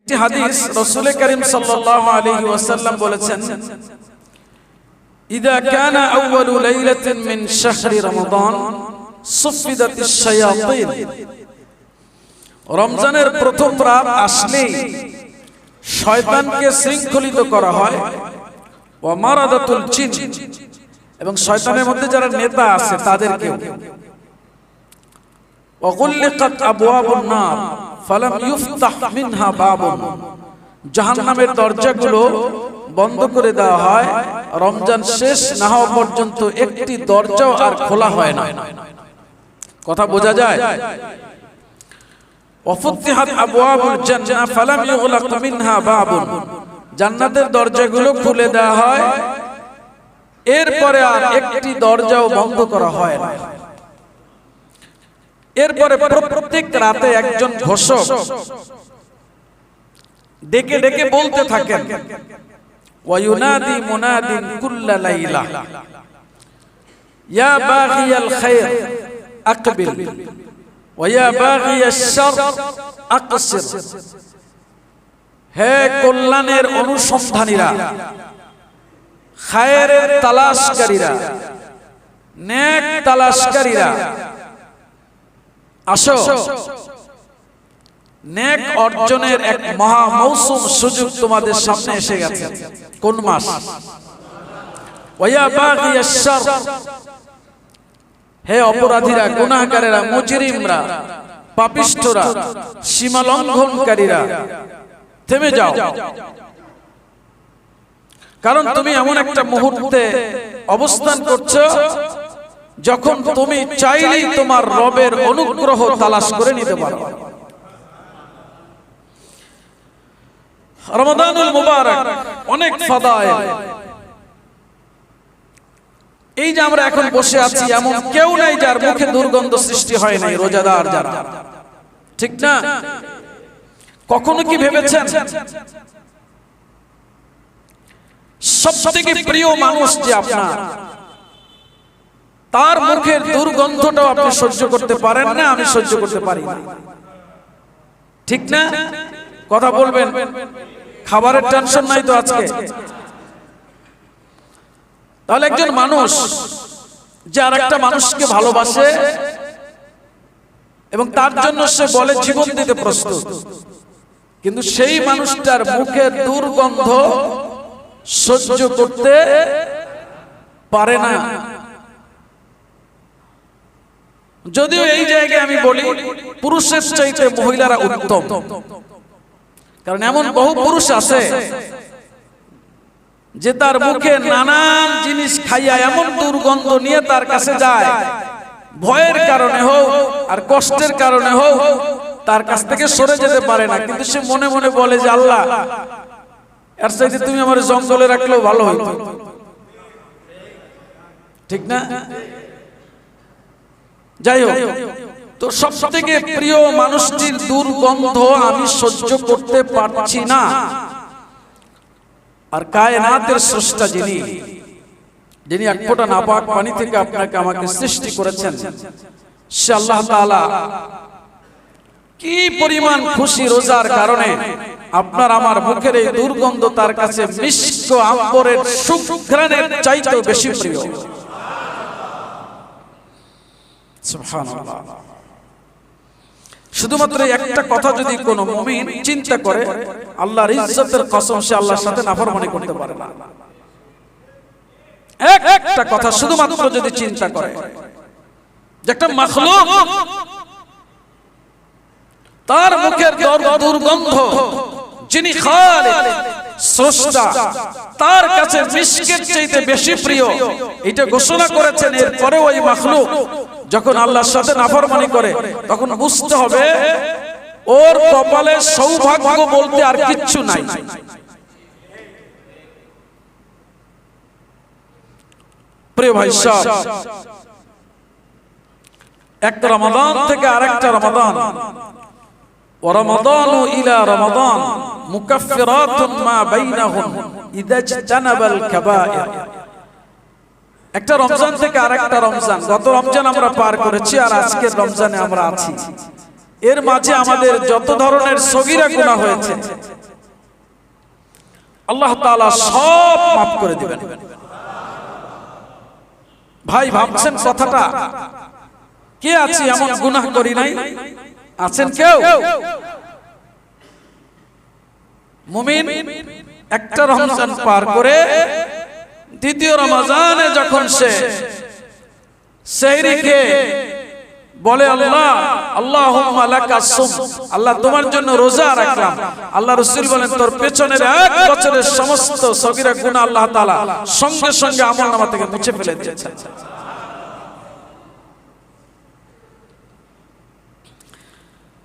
একটি হাদিস রাসূল করিম সাল্লাল্লাহু আলাইহি ওয়াসাল্লাম বলেছেন, ইযা কানা আউয়ালু লাইলাতিন মিন শাহরি রমাদান সুফিদাতিশ শায়াতিন। রমজানের প্রথম রাত আসলেই শয়তানকে শৃঙ্খলিত করা হয়, ওয়া মারাদাতুল জিন, এবং শয়তানের মধ্যে যারা নেতা আছে তাদেরকে, ওয়া গুল্লিকাত আবওয়াবুন নার ফালাম ইফতাহ মিনহা বাবুন, জাহান্নামের দরজাগুলো বন্ধ করে দেওয়া হয়, রমজান শেষ না হওয়া পর্যন্ত একটি দরজাও আর খোলা হয় না। কথা বোঝা যায়? ওয়া ফুতিহাত আবওয়াবুল জান্নাহ ফালাম ইউগলাক মিনহা বাবুন, জান্নাতের দরজাগুলো খুলে দেওয়া হয়, এরপরে আর একটি দরজাও বন্ধ করা হয় না। এরপরে প্রত্যেক রাতে একজন ঘোষক ডেকে ডেকে বলতে থাকেন, ওয়া ইউনাদি মুনাদিন কুল্লা লাইলা ইয়া বাগিয়াল খায়র আকবিল ওয়া ইয়া বাগিয়াশ শার আকসির। হে কল্যাণের অনুসন্ধানীরা, খায়রের তালাশকারীরা, নেক তালাশকারীরা, আসো, নেক অর্জনের এক মহা মৌসুম সুযোগ তোমাদের সামনে এসে গেছে। কোন মাস? ওয়া বাগিয়াশ শার, হে অপরাধীরা, গুনাহগারেরা, মুজরিমরা, পাপিষ্ঠরা, সীমা লঙ্ঘনকারীরা, থেমে যাও। কারণ তুমি এমন একটা মুহূর্তে অবস্থান করছো যখন তুমি চাইলেই তোমার রবের অনুগ্রহ তালাশ করে নিতে পারো। রমাদানুল মুবারক অনেক ফাদায়েল। এই যে আমরা এখন বসে আছি, এমন কেউ নাই যার মুখে দুর্গন্ধ সৃষ্টি হয় নাই, রোজাদার যারা, ঠিক না? কখনো কি ভেবেছেন সবথেকে প্রিয় মানুষ যে আপনার, তার মুখের দুর্গন্ধটাও আপনি সহ্য করতে পারেন না? আমি সহ্য করতে পারি না, ঠিক না? কথা বলবেন। খাবারের টেনশন নাই তো আজকে? তাহলে একজন মানুষ যে আর একটা মানুষকে ভালোবাসে এবং তার জন্য সে বলে জীবন দিতে প্রস্তুত, কিন্তু সেই মানুষটার মুখের দুর্গন্ধ সহ্য করতে পারে না। যদিও এই জায়গায় আমি বলি পুরুষের চাইতে মহিলারা উত্তম, কারণ এমন বহু পুরুষ আছে যে তার মুখে নানান জিনিস খাইয়া এমন দুর্গন্ধ নিয়ে তার কাছে যায়, ভয়ের কারণে হোক আর কষ্টের কারণে হোক তার কাছ থেকে সরে যেতে পারে না, কিন্তু সে মনে মনে বলে যে আল্লাহ, এর চাইতে তুমি আমার জঙ্গলে রাখলেও ভালো হতো, ঠিক না? যাই হোক, তো সবথেকে প্রিয় মানুষটির দুর্গন্ধ আমি সহ্য করতে পারছি না। আর কায়নাতের স্রষ্টা যিনি এক ফোঁটা নাপাক পানি থেকে আপনাকে আমাকে সৃষ্টি করেছেন, সে আল্লাহ তাআলা কি পরিমাণ খুশি রোজার কারণে আপনার আমার মুখের এই দুর্গন্ধ তার কাছে মিষ্ক আম্বরের সুঘ্রাণের চাইতেও বেশি প্রিয়। সুবহানাল্লাহ। শুধুমাত্র একটা কথা যদি কোন মুমিন চিন্তা করে, আল্লাহর ইজ্জতের কসম, সে আল্লাহর সাথে নাফরমানি করতে পারে না। একটা কথা শুধুমাত্র যদি চিন্তা করে যে একটা মাখলুক, তার মুখের দুর্গন্ধ যিনি খালিক স্রষ্টা, তার কাছে মিশকের চাইতে বেশি প্রিয়, এটা ঘোষণা করেছেন। এরপরে ওই মাখলুক যখন আল্লাহর সাথে নাফরমানি করে, তখন বুঝতে হবে ওর কপালে সৌভাগ্য বলতে আর কিচ্ছু নাই। প্রিয় ভাই সাহেব, একটা রমাদান থেকে আরেকটা রমাদান, ওয়া রমাদানু ইলা রমাদান মুকাফফিরাতুন মা বাইনাহুম ইযা ইজতানাবাল কাবায়ের। একটা রমজান থেকে আরেকটা রমজান, গত রমজান আমরা পার করেছি আর আজকের রমজানে আমরা আছি, এর মাঝে আমাদের যত ধরনের সগীরা গুনাহ হয়েছে আল্লাহ তাআলা সব মাফ করে দিবেন। ভাই ভাবছেন কথাটা, কে আছে এমন গুনাহ করি নাই? আছেন কেউ? মুমিন একটা রমজান পার করে দ্বিতীয় রমজানে যখন সে সেহরি খেয়ে বলে আল্লাহ আল্লাহুম্মা লাকা সুম, আল্লাহ তোমার জন্য রোজা রাখলাম, আল্লাহ রাসূল বলেন তোর পেছনের এক বছরের সমস্ত সগীরা গুনাহ আল্লাহ তাআলা সঙ্গে সঙ্গে আমলনামা থেকে মুছে ফেলে দিয়েছেন।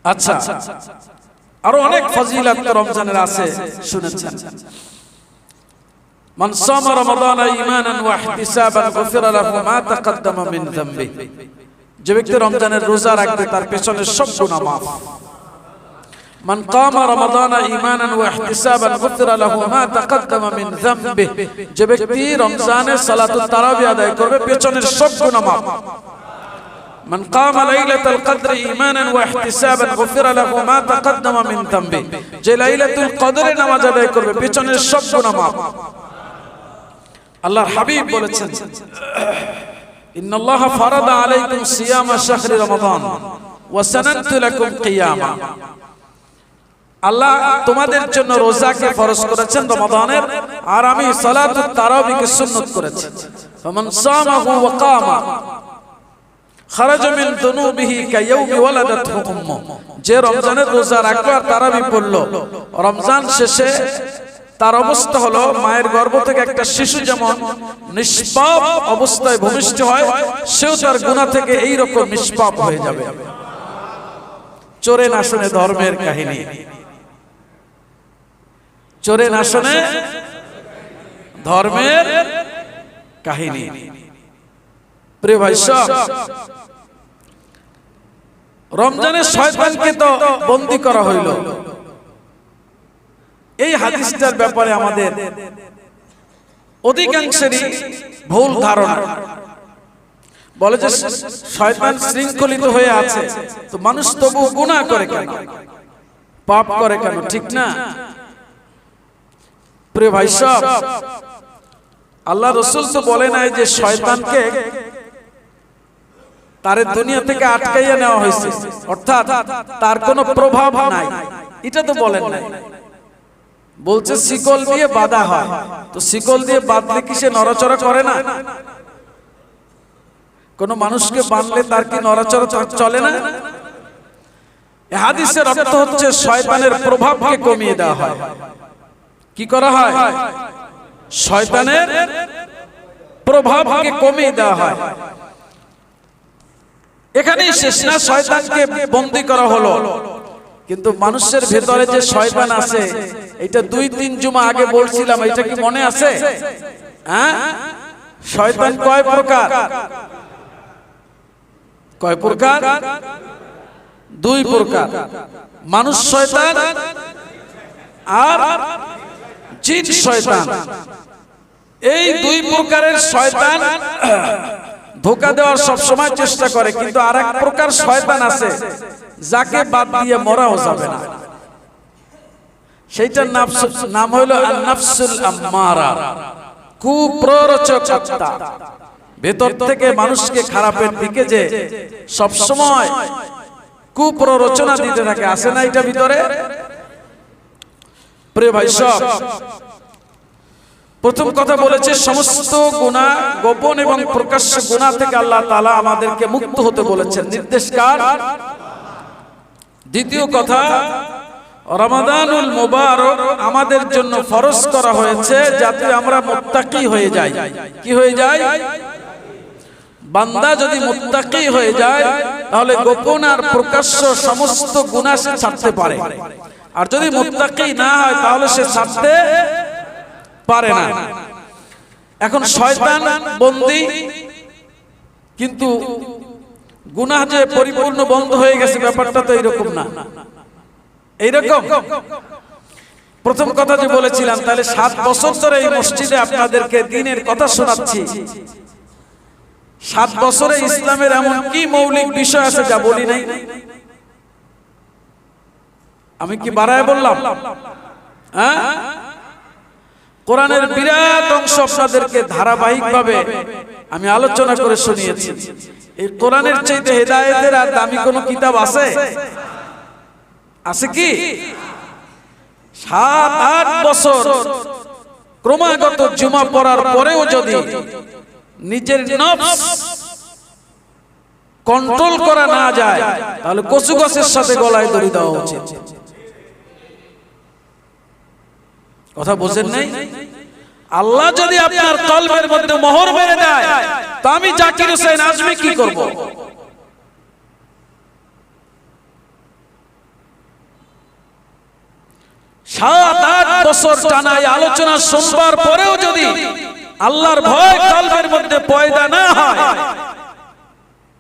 আচ্ছা, আরো অনেক ফজিলত রমজানের আছে, শুনেছেন। মান সামা রমাদানা ঈমানান ওয়া ইহতিসাবান গুফিরা লাহু মা তাকাদ্দামা মিন যামবিহি, যে ব্যক্তি রমজানের রোজা রাখবে তার পেছনের সব গুনাহ মাফ। মান কামা রমাদানা ঈমানান ওয়া ইহতিসাবান গুফিরা লাহু মা তাকাদ্দামা মিন যামবিহি, যে ব্যক্তি রমজানে সালাতুত তারাবি আদায় করবে পেছনের সব গুনাহ মাফ। মান কামা লাইলাতুল কদর ঈমানান ওয়া ইহতিসাবান গুফিরা লাহু মা তাকাদ্দামা মিন যামবিহি, যে লাইলাতুল কদরে নামাজ আদায় করবে পেছনের সব গুনাহ মাফ। আল্লাহর হাবিব বলেছেন ইন্নাল্লাহা ফারাদা আলাইকুম সিয়ামা শাহরি রমাদান ওয়া সানানতু লাকুম কিয়ামা, আল্লাহ তোমাদের জন্য রোজাকে ফরজ করেছেন রমাদানের, আর আমি সালাতুত তারাবিকে সুন্নাত করেছি। ফামান সামাহু ওয়া কামা খারাজা মিন দুনুবিহি কায়াউমি ওয়ালাদাতহু উম্মু, যে রমজানের রোজা রাখলো আর তারাবি পড়লো, রমজান শেষে তার অবস্থা হলো মায়ের গর্ভ থেকে একটা শিশু যেমন নিষ্পাপ অবস্থায় ভূমিষ্ঠ হয়, সেও তার গুনাহ থেকে এইরকম নিষ্পাপ হয়ে যাবে। চোরে না শুনে ধর্মের কাহিনী, চোরে না শুনে ধর্মের কাহিনী। প্রিয় ভাই সব, রমজানে শয়তানকে তো বন্দী করা হইল, এই হাদিসটার ব্যাপারে আমাদের অধিকাংশেরই ভুল ধারণা। বলে যে শয়তান শৃঙ্খলিত হয়ে আছে, তো মানুষ তবু গুনাহ করে কেন, পাপ করে কেন? ঠিক না? প্রিয় ভাই সব, আল্লাহ রাসূল তো বলে নাই যে শয়তানকে তার দুনিয়া থেকে আটকাইয়া নেওয়া হয়েছে, অর্থাৎ তার কোনো প্রভাব নাই, এটা তো বলেন নাই। বলছে শিকল দিয়ে বাঁধা হয়, তো শিকল দিয়ে বাঁধলে কি সে নড়াচড়া করে না? কোন মানুষকে বাঁধলে তার কি নড়াচড়া চলে না? এই হাদিসের অর্থ হচ্ছে শয়তানের প্রভাবকে কমিয়ে দেওয়া হয়। কি করা হয়? শয়তানের প্রভাবকে কমিয়ে দেওয়া হয়। এখানেই শেষ না, শয়তানকে বন্দী করা হলো, কিন্তু মানুষের ভেতরে যে শয়তান আছে, এটা 2-3 জুমা আগে বলছিলাম, এটা কি মনে আছে? হ্যাঁ, শয়তান কয় প্রকার? কয় প্রকার? 2 প্রকার, মানুষ শয়তান আর জিন শয়তান। এই 2 প্রকারের শয়তান ধোঁকা দেওয়ার সব সময় চেষ্টা করে, কিন্তু আরেক প্রকার শয়তান আছে যাকে বাদ দিয়ে মরাও যাবে না, সেইটার নাম হলো আন-নাফসুল আম্মারা, কুপ্ররোচক আত্মা। ভেতর থেকে মানুষকে খারাপের দিকে যে সব সময় কুপ্ররোচনা দিতে থাকে, আছে না এটা ভিতরে? প্রিয় ভাই সব, প্রথম কথা বলেছে সমস্ত গুনাহ, গোপন এবং প্রকাশ্য গুনাহ থেকে আল্লাহ তাআলা আমাদেরকে মুক্ত হতে বলেছেন, নির্দেশ কার? দ্বিতীয় কথা, রমাদানুল মুবারক আমাদের জন্য ফরজ করা হয়েছে যাতে আমরা মুত্তাকি হয়ে যাই। কি হয়ে যায়? বান্দা যদি মুত্তাকি হয়ে যায় তাহলে গোপন আর প্রকাশ্য সমস্ত গুনাহ সে ছাড়তে পারে, আর যদি মুত্তাকি না হয় তাহলে সে ছাড়তে পারে না। এখন শয়তান বন্দী, কিন্তু গুনাহ যে পরিপূর্ণ বন্ধ হয়ে গেছে ব্যাপারটা তো এইরকম না। এইরকম প্রথম কথা যে বলেছিলাম, তাহলে 7 বছর ধরে এই মসজিদে আপনাদেরকে দ্বীনের কথা শোনাচ্ছি। 7 বছরে ইসলামের এমন কি মৌলিক বিষয় আছে যা বলি নাই? আমি কি বাড়ায় বললাম? হ্যাঁ, কোরআনের বিরাট অংশ আপনাদেরকে ধারাবাহিকভাবে আমি আলোচনা করে শুনিয়েছি। এই কোরআনের চাইতে হেদায়েতের আর দামি কোনো কিতাব আছে? আছে কি? 7-8 বছর ক্রমাগত জুমা পড়ার পরেও যদি নিজের নফস কন্ট্রোল করা না যায়, তাহলে কচু গাছের সাথে গলায় দড়ি দেওয়া উচিত। কথা বুঝেন নাই? আল্লাহ যদি আপনার কলবের মধ্যে মোহর মেরে দেয়, তো আমি জাকির হোসেন আজমি কি করব? সাত আট বছর টানা আলোচনা শুনবার পরেও যদি আল্লাহর ভয় কলবের মধ্যে পয়দা না হয়,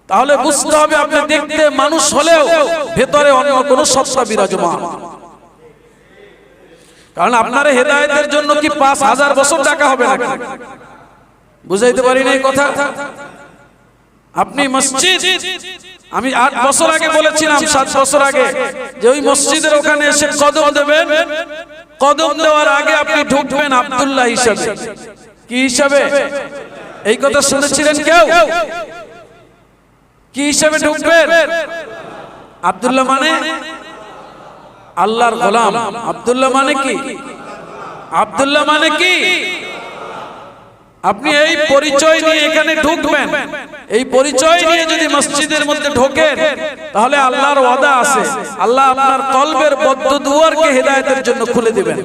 তাহলে বুঝতে হবে আপনি দেখতে মানুষ হলেও ভেতরে অন্য কোনো সত্তা বিরাজমান। কারণ আপনার হেদায়েতের জন্য কি 5000 বছর টাকা হবে নাকি? বুঝাইতে পারি না এই কথা। আপনি মসজিদ, আমি 8 বছর আগে বলেছিলাম, 7 বছর আগে, যে ওই মসজিদের ওখানে এসে কদম দেবেন, কদম দেওয়ার আগে আপনি ঢুকবেন আব্দুল্লাহ হিসাবে। কি হিসাবে? এই কথা শুনেছিলেন কেউ? কি হিসাবে ঢুকবেন? আব্দুল্লাহ মানে আল্লাহর গোলাম। আব্দুল্লাহ মানে কি? আব্দুল্লাহ মানে কি? আপনি এই পরিচয় নিয়ে এখানে ঢুকবেন। এই পরিচয় নিয়ে যদি মসজিদের মধ্যে ঢোকেন, তাহলে আল্লাহর ওয়াদা আছে, আল্লাহ আপনার কলবের বদ্ধ দুয়ারকে হেদায়েতের জন্য খুলে দিবেন।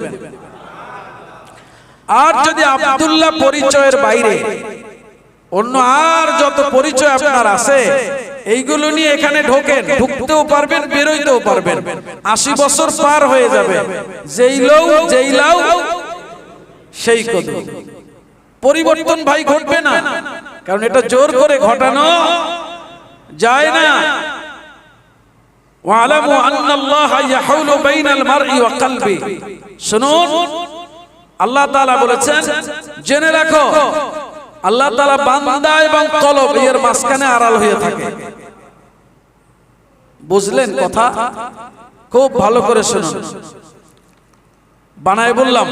আর যদি আব্দুল্লাহ পরিচয়ের বাইরে অন্য আর যত পরিচয় আপনার আছে, এইগুলো নিয়ে এখানে ঢোকেন, ঢুকতেও পারবেন, বেরোইতেও পারবেন। 80 বছর পার হয়ে যাবে, যেই লাউ সেই কদম। পরিবর্তন ভাই ঘটবে না, কারণ এটা জোর করে ঘটানো যায় না। ওয়ালামু আন্নাল্লাহা ইয়াহুলু বাইনাল মারই ওয়া কলবি। শুনুন, আল্লাহ তাআলা বলেছেন, জেনে রাখো আল্লাহ তাআলা বান্দা এবং কলব এর মাঝখানে আড়াল হয়ে থাকে। বুঝলেন কথা? খুব ভালো করে শুনুন। বানায় বললাম,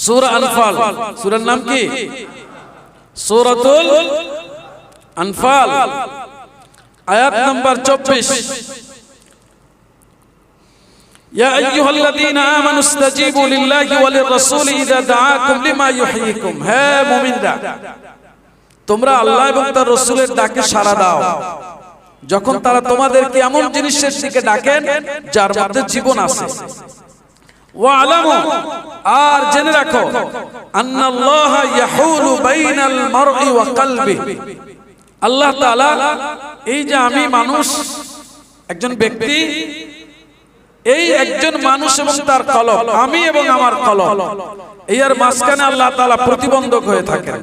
সূরা আনফাল, সূরার নাম কি? সূরাতুল আনফাল, আয়াত নাম্বার 24। ইয়া আইয়ুহাল্লাযীনা আমানু ইসতাজীবু লিল্লাহি ওয়া লির-রাসূলি ইযা দাআকুম লিমা ইউহয়িকুম। হে মুমিনরা, তোমরা আল্লাহ এবং তার রাসূলের ডাকে সাড়া দাও, যখন তারা তোমাদেরকে এমন জিনিসের দিকে ডাকেন যার মধ্যে জীবন আছে। ওয়ালামু, আর জেনে রাখো, আন্নাল্লাহা ইয়াহুলু বাইনাল মারই ওয়া কলবি। আল্লাহ তাআলা, এই যে আমি মানুষ, একজন ব্যক্তি, এই একজন মানুষ এবং তার কলব, আমি এবং আমার কলব, এর মাঝখানে আল্লাহ তাআলা প্রতিবন্ধক হয়ে থাকেন।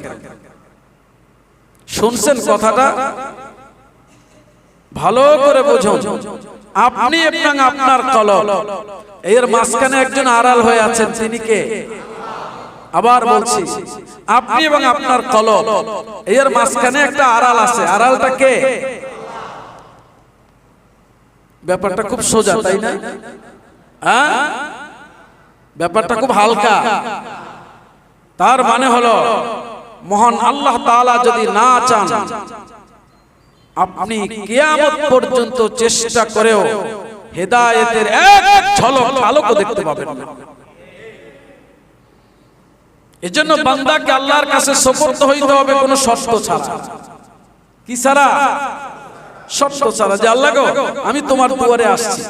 শুনছেন কথাটা? ভালো করে বুঝুন। আপনি এবং আপনার কলব, এর মাঝখানে একজন আড়াল হয়ে আছেন, তিনি কে? আবার বলছি, আপনি এবং আপনার কলব, এর মাঝখানে একটা আড়াল আছে। আড়ালটা কে? ব্যাপারটা খুব সোজা, তাই না? ব্যাপারটা খুব হালকা। তার মানে হলো, মহান আল্লাহ তাআলা যদি না চান, আপনি কিয়ামত পর্যন্ত চেষ্টা করেও হেদায়েতের এক ঝলক আলোকও দেখতে পাবেন না। এজন্য বান্দাকে আল্লাহর কাছে সুপর্দ হইতে হবে কোন শর্ত ছাড়া। কি ছাড়া? শর্ত ছাড়া, যে আল্লাহ গো, আমি তোমার দুয়ারে আসছি,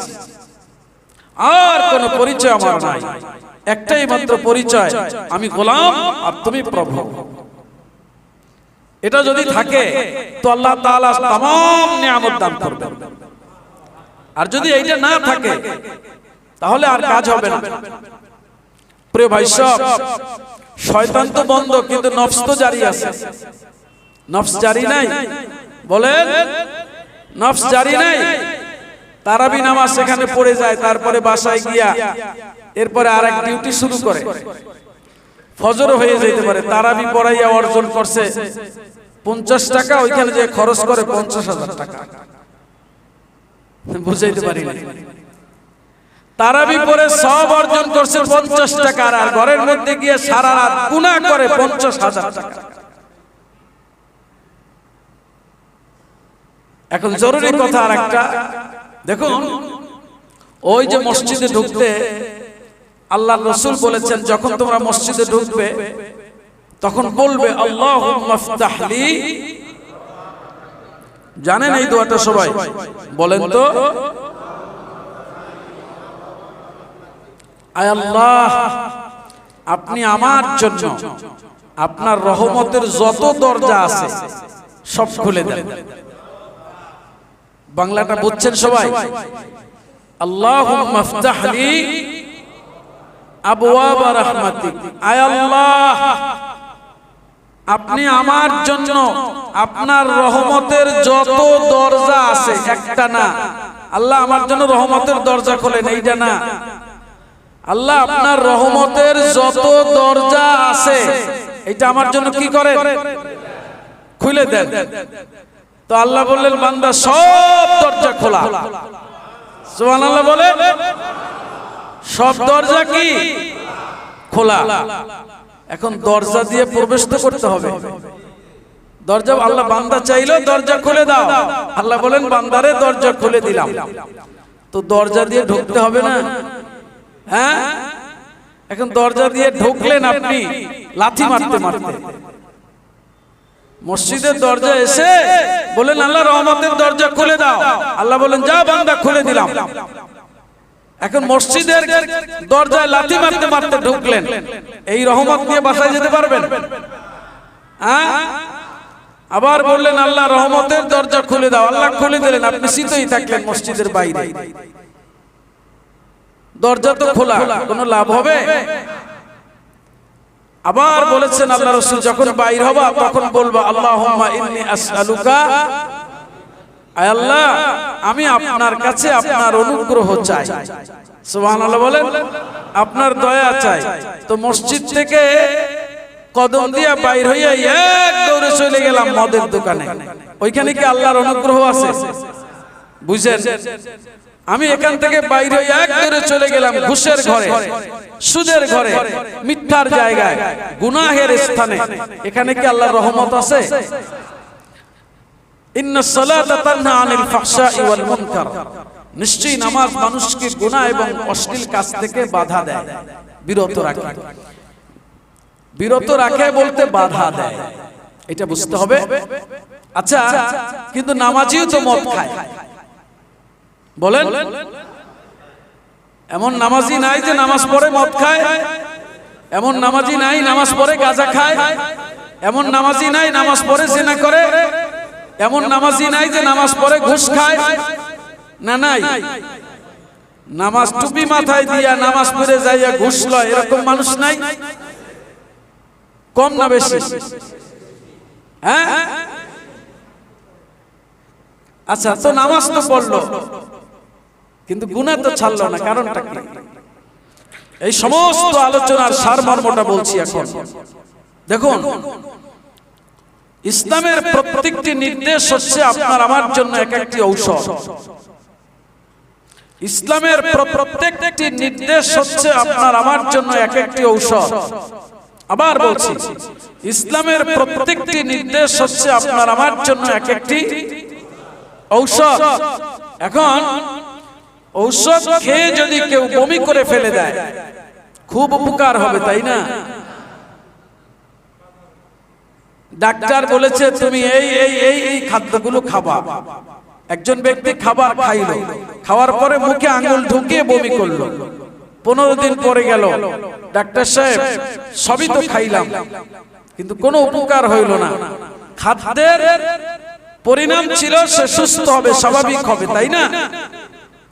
আর কোন পরিচয় আমার নাই, একটাই মাত্র পরিচয়, আমি গোলাম আর তুমি প্রভু। এটা যদি থাকে, তো আল্লাহ তাআলা तमाम নিয়ামত দান করবেন। আর যদি এইটা না থাকে, তাহলে আর কাজ হবে না। প্রিয় ভাই সব, শয়তান তো বন্ধ, কিন্তু নফস তো জারি আছে। নফস জারি নাই? বলেন, নফস জারি নাই? তারাবি নামাজ সেখানে পড়ে যায়, তারপরে বাসায় গিয়া এরপরে আরেক ডিউটি শুরু করে। ফজর হয়ে যেতে পারে, তারাবি পড়াইয়া অর্জন করছে 50 টাকা, ওইখানে যে খরচ করে 50,000 টাকা। বুঝাইতে পারি না? তারাবি পরে সব অর্জন করছে 50 টাকার, আর ঘরের মধ্যে গিয়ে সারা রাত গুনাহ করে 50,000 টাকা। এখন জরুরি কথা আর একটা দেখুন, ওই যে মসজিদে ঢুকতে আল্লাহর রাসূল বলেছেন, যখন তোমরা মসজিদে ঢুকবে তখন বলবে আল্লাহুম্মা ফতাহলি। জানেন এই দোয়াটা সবাই? বলেন তো। আয় আল্লাহ, আপনি আমার জন্য আপনার রহমতের যত দরজা আছে সব খুলে দেন। বাংলাটা বুঝছেন সবাই? আল্লাহুম্মা ফতাহলি আবওয়াব রাহমাতিক। আয় আল্লাহ, আপনি আমার জন্য আপনার রহমতের যত দরজা আছে, একটা না, আল্লাহ আমার জন্য রহমতের দরজা খোলেন, এইটা না, আল্লাহ আপনার রহমতের যত দরজা আছে এটা আমার জন্য কি করেন? খুলে দেন। তো আল্লাহ বললেন, বান্দা সব দরজা খোলা। সুবহানাল্লাহ বলেন। সব দরজা কি খোলা? এখন দরজা দিয়ে প্রবেশ তো করতে হবে। দরজা আল্লাহ বান্দা চাইলো দরজা খুলে দাও, আল্লাহ বলেন বান্দারে দরজা খুলে দিলাম। তো দরজা দিয়ে ঢুকতে হবে না? হ্যাঁ, এখন দরজা দিয়ে ঢুকলেন আপনি লাথি মারতে মারতে মসজিদের দরজা এসে বলেন আল্লাহ রহমতের দরজা খুলে দাও, আল্লাহ বলেন যা বান্দা খুলে দিলাম। এখন মসজিদের দরজায় লাথি মারতে মারতে ঢুকলেন, এই রহমত নিয়ে বাসায় যেতে পারবেন? হ্যাঁ, আবার বললেন আল্লাহ রহমতের দরজা খুলে দাও, আল্লাহ খুলে দিলেন, আপনি শীতই থাকলেন মসজিদের বাইরে, দরজা তো খোলা, কোনো লাভ হবে? আবার বলেছেন আল্লাহ রাসূল, যখন বাইর হবা তখন বলবা আল্লাহুম্মা ইন্নী আসআলুকা, আয় আল্লাহ আমি আপনার কাছে আপনার অনুগ্রহ চাই। সুবহানাল্লাহ বলেন। আপনার দয়া চাই। তো মসজিদ থেকে কদম দিয়া বাইর হইয়া এক দৌড়ে চলে গেলাম মদের দোকানে, ওইখানে কি আল্লাহর অনুগ্রহ আছে? বুঝেন? আমি এখান থেকে বাইরে হয়ে এক দৌড়ে চলে গেলাম ঘুষের ঘরে, সুদের ঘরে, মিথ্যার জায়গায়, গুনাহের স্থানে, এখানে কি আল্লাহর রহমত আছে? ইন্নাস সালাতা তানহা আনিল ফাহশাই ওয়াল মুনকার, নিশ্চয়ই নামাজ মানুষকে গুনাহ এবং অশ্লীল কাজ থেকে বাধা দেয়, বিরত রাখে। বিরত রাখে বলতে বাধা দেয়, এটা বুঝতে হবে। আচ্ছা, কিন্তু নামাজিও তো মদ খায়, বলেন? এমন নামাজি নাই যে নামাজ পড়ে মদ খায়? এমন নামাজি নাই নামাজ পড়ে গাঁজা খায়? এমন নামাজি নাই নামাজ পড়ে জিনা করে? এমন নামাজি নাই যে নামাজ পড়ে ঘুষ খায়? না, নাই। নামাজ টুপি মাথায় দিয়া নামাজ পড়ে যাইয়া ঘুষ লয়, এরকম মানুষ নাই? কম না বেশি? হ্যাঁ, আচ্ছা, তো নামাজ তো পড়লো কিন্তু গুনাহ তো ছাড়লো না, কারণটা কি? এই সমস্ত আলোচনার সারমর্মটা বলছি এখন। দেখুন, ইসলামের প্রত্যেকটি নির্দেশ হচ্ছে আপনার আমার জন্য এক একটি ঔষধ। ইসলামের প্রত্যেকটি নির্দেশ হচ্ছে আপনার আমার জন্য এক একটি ঔষধ। আবার বলছি, ইসলামের প্রত্যেকটি নির্দেশ হচ্ছে আপনার আমার জন্য এক একটি ঔষধ। এখন ঔষধ খেয়ে যদি কেউ বমি করে ফেলে দেয়, খুব উপকার হবে, তাই না? ডাক্তার বলেছে তুমি এই এই এই এই খাদ্যগুলো খাবা। একজন ব্যক্তি খাবার খাইলো, খাওয়ার পরে মুখে আঙ্গুল ঢুকিয়ে বমি করলো। 15 দিন পরে গেল, ডাক্তার সাহেব সবই তো খাইলাম কিন্তু কোনো উপকার হইল না। খাদ্যের পরিণাম ছিল সে সুস্থ হবে, স্বাভাবিক হবে, তাই না?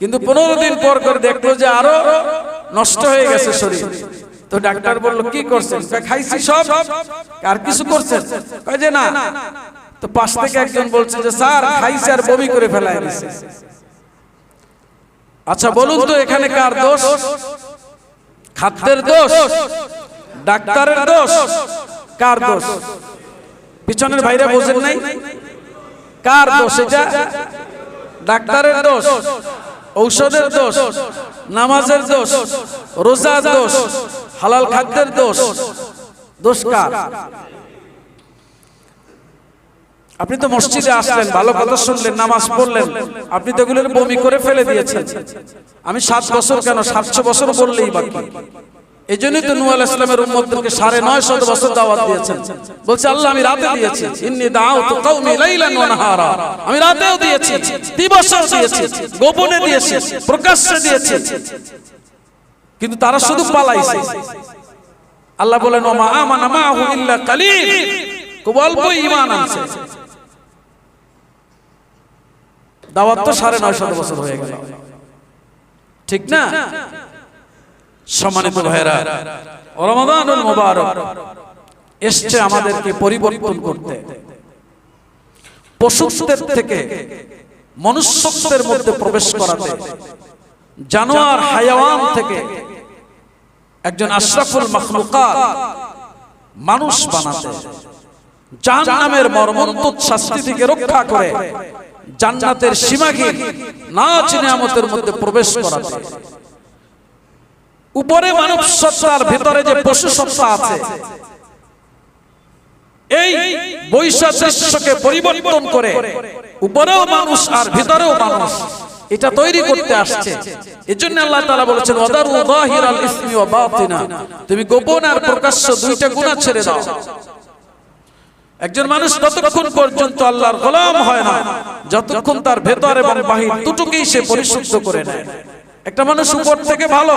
কিন্তু 15 দিন পর করে দেখলো যে আরো নষ্ট হয়ে গেছে শরীর। তো ডাক্তার বলল কি করছেন? খাইছি সব, আর কিছু করছেন? কয় যে না। তো পাশ থেকে একজন বলছে যে স্যার খাইছে আর বমি করে ফেলায় দিয়েছে। আচ্ছা বলুন তো এখানে কার দোষ? খাদ্যের দোষ? ডাক্তারের দোষ? কার দোষ? পিছনের ভাইরা বোঝেন নাই? কার দোষ এটা? ডাক্তারের দোষ? ঔষধের দোষ, নামাজের দোষ, রোজার দোষ, হালাল খাদ্যের দোষ, দোষ কার? আপনি তো মসজিদে আসলেন, ভালো কথা শুনলেন, নামাজ পড়লেন, আপনি তো এগুলোর বমি করে ফেলে দিয়েছেন। আমি 7 বছর কেন 700 বছর বললেই বাকি। এই জন্যই তো নূহ আলাইহিস সালামের উম্মতদেরকে 950 বছর দাওয়াত দিয়েছেন। বলছে আল্লাহ আমি রাতে দিয়েছি, ইন্নী দাআউতু কওমি লাইলান ওয়া নাহারা, আমি রাতেও দিয়েছি, দিবসেও দিয়েছি, গোপনে দিয়েছি, প্রকাশ্যে দিয়েছি, কিন্তু তারা শুধু পালাইছে। আল্লাহ বলেন ওয়া মা আমানা মাহু ইল্লা কালিল, খুব অল্প ঈমান আনছে। দাওয়াত তো 950 বছর হয়ে গেল, ঠিক না? সম্মানিত ভাইরা, রমাদানুল মুবারক এসেছে আমাদেরকে পরিবর্তন করতে, পশুত্বের থেকে মনুষ্যত্বের মধ্যে প্রবেশ করাতে, জানোয়ার হায়াওয়ান থেকে একজন আশরাফুল মাখলুকাত মানুষ বানাতে, জাহান্নামের মর্মন্তুদ শাস্তি থেকে রক্ষা করে জান্নাতের সীমাহীন নাজ নিয়ামতের মধ্যে প্রবেশ করাতে। উপরে মানব সত্তার ভিতরে যে পশু সত্তা আছে, এই বৈসাদৃশ্যকে পরিবর্তন করে উপরেও মানুষ আর ভিতরেও মানুষ, এটা তৈরি করতে আসছে। এজন্য আল্লাহ তাআলা বলেছেন ওয়াদারু যাহিরাল ইসমি ওয়া বাতিনা, তুমি গোপন আর প্রকাশ্য দুইটা গুনাহ ছেড়ে দাও। একজন মানুষ ততক্ষণ পর্যন্ত আল্লাহর গোলাম হয় না যতক্ষণ তার ভেতর এবং বাহির দুটোকেই সে পরিশুদ্ধ করে নেয়। একটা মানুষ উপর থেকে ভালো,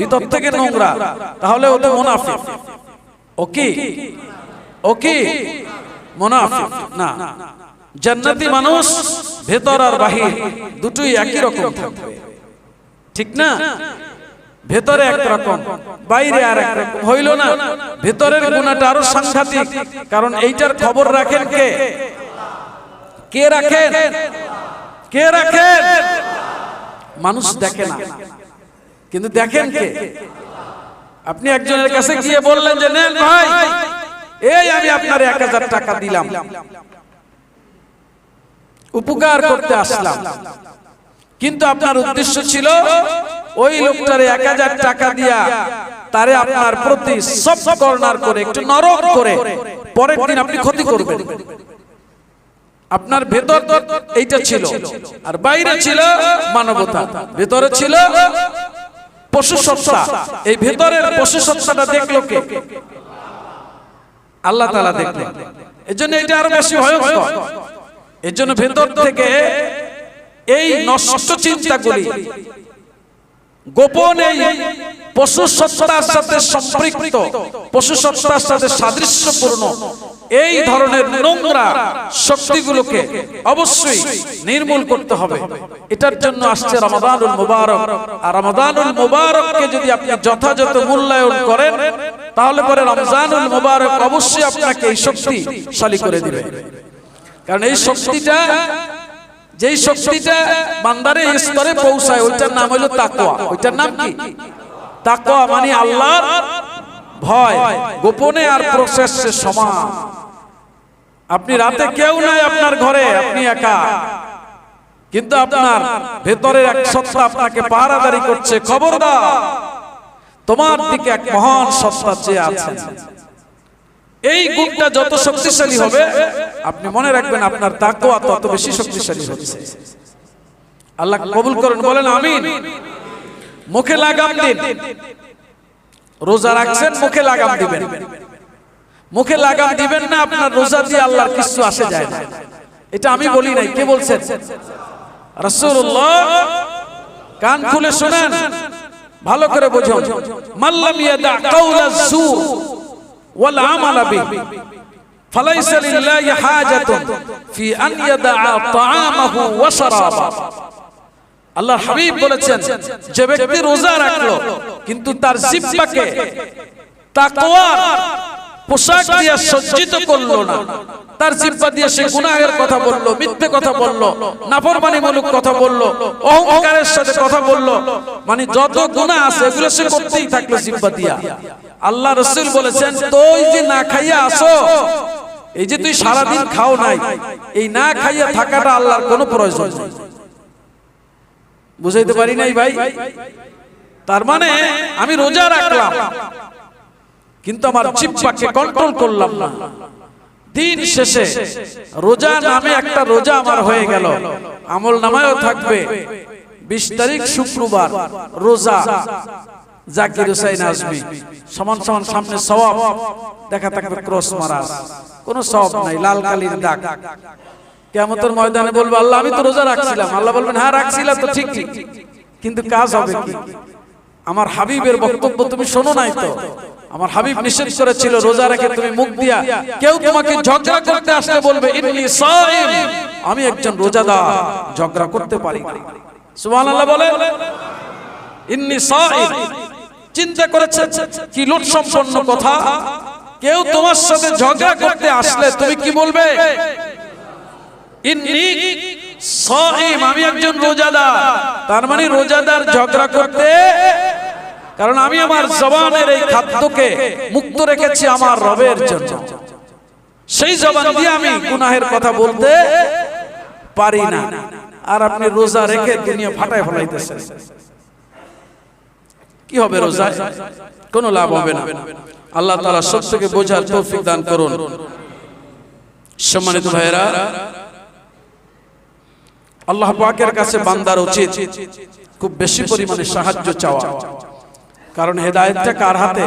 ভিতর থেকে নোংরা, তাহলে ও তো মুনাফিক। ও কি মুনাফিক না। জান্নাতি মানুষ ভেতর আর বাহির দুটোই একই রকম থাকবে, ঠিক না? ভেতরে এক রকম, বাইরে আর এক রকম হইল না। ভেতরের গুনাহটা আরো সাংঘাতিক, কারণ এইটার খবর রাখেন কে? কে রাখেন? কে রাখেন? মানুষ দেখে না, কিন্তু দেখেন কে? আপনি একজনের কাছে গিয়ে বললেন যে নেন ভাই, এই আমি আপনার 1000 টাকা দিলাম, উপকার করতে আসলাম, কিন্তু আপনার উদ্দেশ্য ছিল ওই লোকটারে 1000 টাকা দিয়া তারে আপনার প্রতি সব কর্নার করে একটু নরম করে পরের দিন আপনি ক্ষতি করবেন। আপনার ভেতর এইটা ছিল, আর বাইরে ছিল মানবতা, ভেতরে ছিল পশু সত্তা। এই ভেতরের পশু সত্তাটা দেখলো কে? আল্লাহ তাআলা দেখলেন। এজন্য এটা আরো বেশি ভয়ঙ্কর। এজন্য ভেতর থেকে এই নষ্ট চিন্তাগুলি, গোপন এই পশু সত্তার সাথে সম্পৃক্ত, পশু সত্তার সাথে সাদৃশ্যপূর্ণ এই ধরনের নোংরা শক্তিগুলোকে অবশ্যই নির্মূল করতে হবে। এটার জন্য আসছে রমাদানুল মুবারক। আর রমাদানুল মুবারককে যদি আপনি যথাযথ মূল্যায়ন করেন, তাহলে পরে রমজানুল মুবারক অবশ্যই আপনাকে এই শক্তিশালী করে দিবে। কারণ এই শক্তিটা, যেই শক্তিটা বান্দারে এই স্তরে পৌঁছায়, ওইটার নাম হলো তাকওয়া। ওইটার নাম কি? তাকওয়া মানে আল্লাহর ভয়, গোপনে আর প্রকাশ্যে সমান। আপনি রাতে কেউ নাই আপনার ঘরে, আপনি একা, কিন্তু আপনার ভেতরের এক সত্তা আপনাকে পাহারাদারি করছে। খবরদার, তোমার দিকে এক মহান সত্তা চেয়ে আছে। এই গুণটা যত শক্তিশালী হবে, আপনি মনে রাখবেন আপনার তাকওয়া তত বেশি শক্তিশালী হচ্ছে। আল্লাহ কবুল করুন, বলেন আমিন। মুখে লাগাম দিন। রোজা রাখছেন, মুখে লাগাম দিবেন। মুখে লাগাম দিবেন না, আপনার রোজা দিয়ে আল্লাহর কিছু আসে যায় না। এটা আমি বলি নাই, কে বলছেন? রাসূলুল্লাহ। কান খুলে শুনেন, ভালো করে বুঝুন। মাল্লাম ইয়াদা কাওলাজ যুর ওয়াল আমাল বিহি ফালাইসা লিল্লাহি হাজাতুন ফি আন ইয়াদা তাআমাহু ওয়া শারাবাহু। আল্লাহর হাবিব বলেছেন, যে ব্যক্তি রোজা রাখলো কিন্তু তার জিহ্বাকে তাকওয়ার পোশাক দিয়ে সজ্জিত করলো না, তার জিহ্বা দিয়ে সে গুনাহের কথা বললো, মিথ্যে কথা বললো, নাফরমানিমূলক কথা বললো, অহংকারের সাথে কথা বললো, মানে যত গুনাহ আছে এগুলো সে করতেই থাকলো জিহ্বা দিয়া। আল্লাহ রাসূল বলেছেন, তুই যে না খাইয়া আসো, এই যে তুই সারাদিন খাও নাই, এই না খাইয়া থাকাটা আল্লাহর কোনো প্রয়োজন নেই। বুঝাইতে পারি নাই ভাই? তার মানে আমি রোজা রাখলাম কিন্তু আমার জিহ্বাকে কন্ট্রোল করলাম না। দিন শেষে রোজা নামে একটা রোজা আমার হয়ে গেল, আমল নামায়ও থাকবে 20 তারিখ শুক্রবার রোজা জাকির হোসেন আজমি সমান সমান সামনে সওয়াব দেখা থাকবে, ক্রস মারা কোনো সওয়াব নাই, লাল কালির দাগ। কিয়ামতের ময়দানে বলবে আল্লাহ আমি তো রোজা রাখছিলাম। আল্লাহ বলবেন হ্যাঁ রাখছিলাম তো ঠিকই, কিন্তু কাজ হবে কি? আমার হাবিবের বক্তব্য তুমি শোনো নাই তো? আমার হাবিব নিষেধ করেছিল রোজা রেখে তুমি মুখ দিয়া কেউ তোমাকে ঝগড়া করতে আসলে বলবে ইন্নী সাইম, আমি একজন রোজাদার, ঝগড়া করতে পারি না। সুবহানাল্লাহ বলে ইন্নী সাইম। চিন্তা করেছেন কি লোট সম্পন্ন কথা? কেউ তোমার সাথে ঝগড়া করতে আসলে তুমি কি বলবে? ইন্নী সাইম, আমি একজন রোজাদার। তার মানে রোজাদার ঝগড়া করতে, কারণ আমি আমার জবানের এই খাদ্যকে মুক্ত রেখেছি আমার রবের জন্য, সেই জবান দিয়ে আমি গুনাহের কথা বলতে পারি না। আর আপনি রোজা রেখে দুনিয়া ফাটায় ফলাইতেছেন, কি হবে? রোজায় কোনো লাভ হবে না। আল্লাহ তাআলা সত্যকে বোঝার তৌফিক দান করুন। সম্মানিত ভাইরা, আল্লাহ পাকের কাছে বান্দার উচিত খুব বেশি পরিমাণে সাহায্য চাওয়া, কারণ হেদায়েতটা কার হাতে?